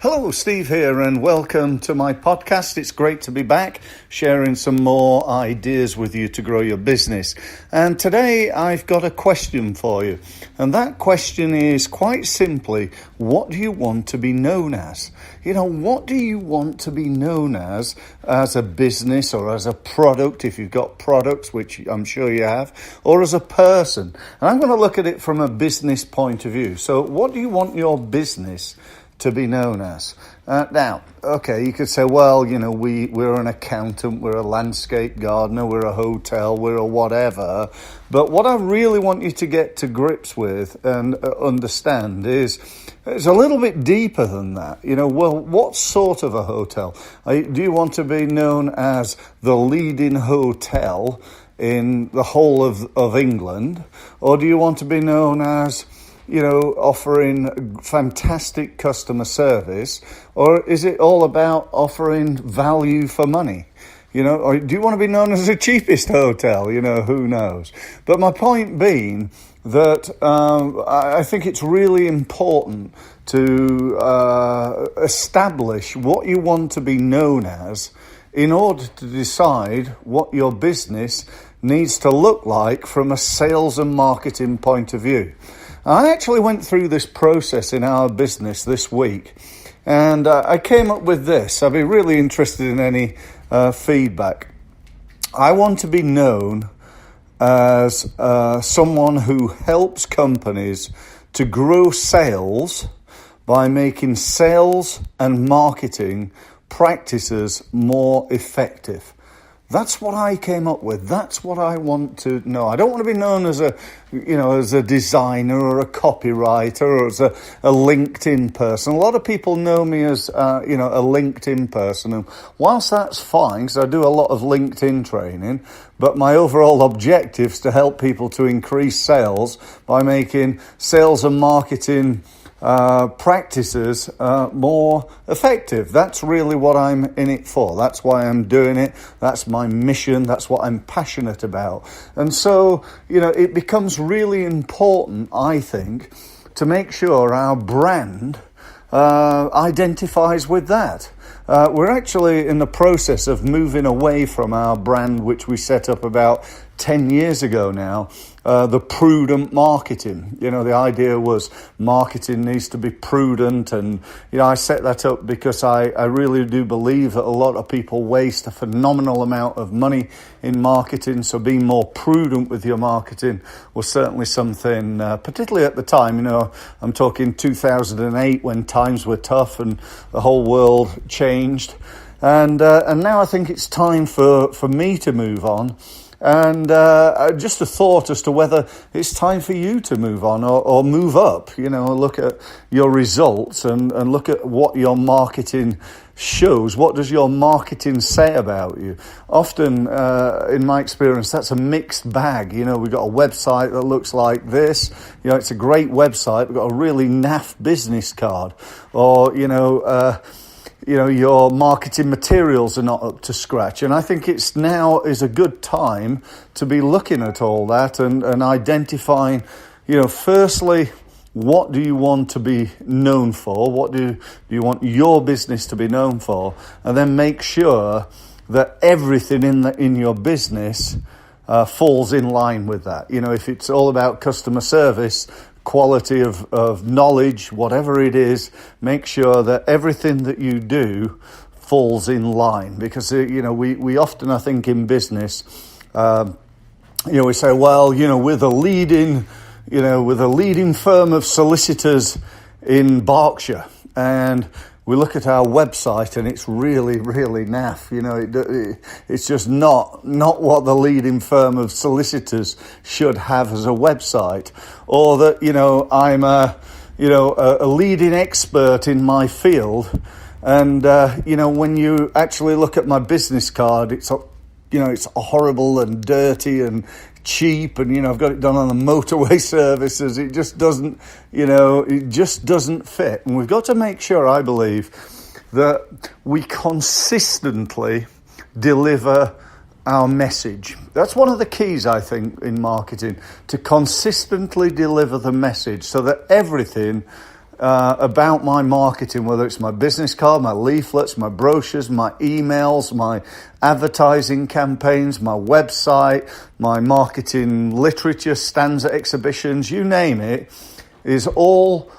Hello, Steve here, and welcome to my podcast. It's great to be back, sharing some more ideas with you to grow your business. And today I've got a question for you. And that question is quite simply, what do you want to be known as? What do you want to be known as a business or as a product, if you've got products, which I'm sure you have, or as a person? And I'm going to look at it from a business point of view. So what do you want your business to be known as? Now, okay, you could say, well, we're an accountant, we're a landscape gardener, we're a hotel, we're a whatever. But what I really want you to get to grips with and understand is it's a little bit deeper than that. Well, what sort of a hotel? Do you want to be known as the leading hotel in the whole of England? Or do you want to be known as offering fantastic customer service, or is it all about offering value for money? Or do you want to be known as the cheapest hotel? Who knows? But my point being that I think it's really important to establish what you want to be known as in order to decide what your business needs to look like from a sales and marketing point of view. I actually went through this process in our business this week, and I came up with this. I'd be really interested in any feedback. I want to be known as someone who helps companies to grow sales by making sales and marketing practices more effective. That's what I came up with. That's what I want to know. I don't want to be known as a designer or a copywriter or as a LinkedIn person. A lot of people know me as, a LinkedIn person. And whilst that's fine, because I do a lot of LinkedIn training, but my overall objective is to help people to increase sales by making sales and marketing practices more effective. That's really what I'm in it for. That's why I'm doing it. That's my mission. That's what I'm passionate about. And so, it becomes really important, I think, to make sure our brand identifies with that. We're actually in the process of moving away from our brand, which we set up about 10 years ago now, the prudent marketing. The idea was marketing needs to be prudent, and I set that up because I really do believe that a lot of people waste a phenomenal amount of money in marketing. So being more prudent with your marketing was certainly something, particularly at the time. I'm talking 2008 when times were tough and the whole world changed, and now I think it's time for me to move on. And just a thought as to whether it's time for you to move on or move up. Look at your results and look at what your marketing shows. What does your marketing say about you? Often, in my experience, that's a mixed bag. We've got a website that looks like this. It's a great website. We've got a really naff business card. Or, your marketing materials are not up to scratch. And I think it's now is a good time to be looking at all that and identifying, firstly, what do you want to be known for? What do you want your business to be known for? And then make sure that everything in your business falls in line with that. If it's all about customer service, quality of knowledge, whatever it is, make sure that everything that you do falls in line. Because, we often, I think, in business, we say, well, we're the leading firm of solicitors in Berkshire. And we look at our website and it's really, really naff. It's just not what the leading firm of solicitors should have as a website. Or that, I'm a leading expert in my field. And, when you actually look at my business card, it's horrible and dirty and cheap, and I've got it done on the motorway services. It just doesn't fit. And we've got to make sure, I believe, that we consistently deliver our message. That's one of the keys, I think, in marketing, to consistently deliver the message so that everything about my marketing, whether it's my business card, my leaflets, my brochures, my emails, my advertising campaigns, my website, my marketing literature, stands at exhibitions, you name it, is all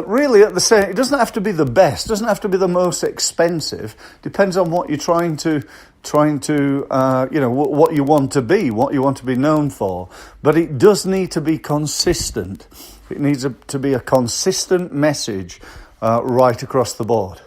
really at the same. It doesn't have to be the best, doesn't have to be the most expensive. Depends on what you're trying to what you want to be, what you want to be known for. But it does need to be consistent. It needs to be a consistent message right across the board.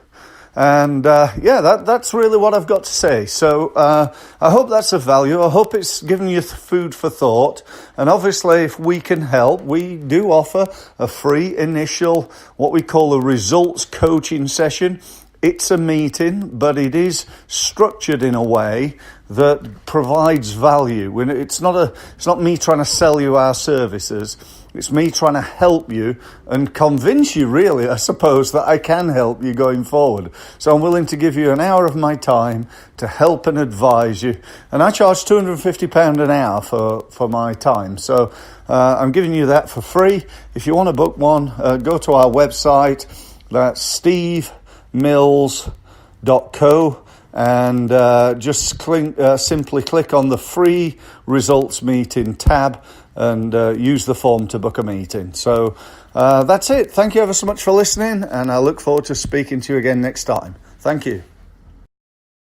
And that's really what I've got to say. So I hope that's of value. I hope it's given you food for thought. And obviously, if we can help, we do offer a free initial, what we call a results coaching session. It's a meeting, but it is structured in a way that provides value. It's not me trying to sell you our services. It's me trying to help you and convince you, really, I suppose, that I can help you going forward. So I'm willing to give you an hour of my time to help and advise you. And I charge £250 an hour for my time. So I'm giving you that for free. If you want to book one, go to our website. That's stevemills.co. And just simply click on the free results meeting tab and use the form to book a meeting. So that's it. Thank you ever so much for listening, and I look forward to speaking to you again next time. Thank you.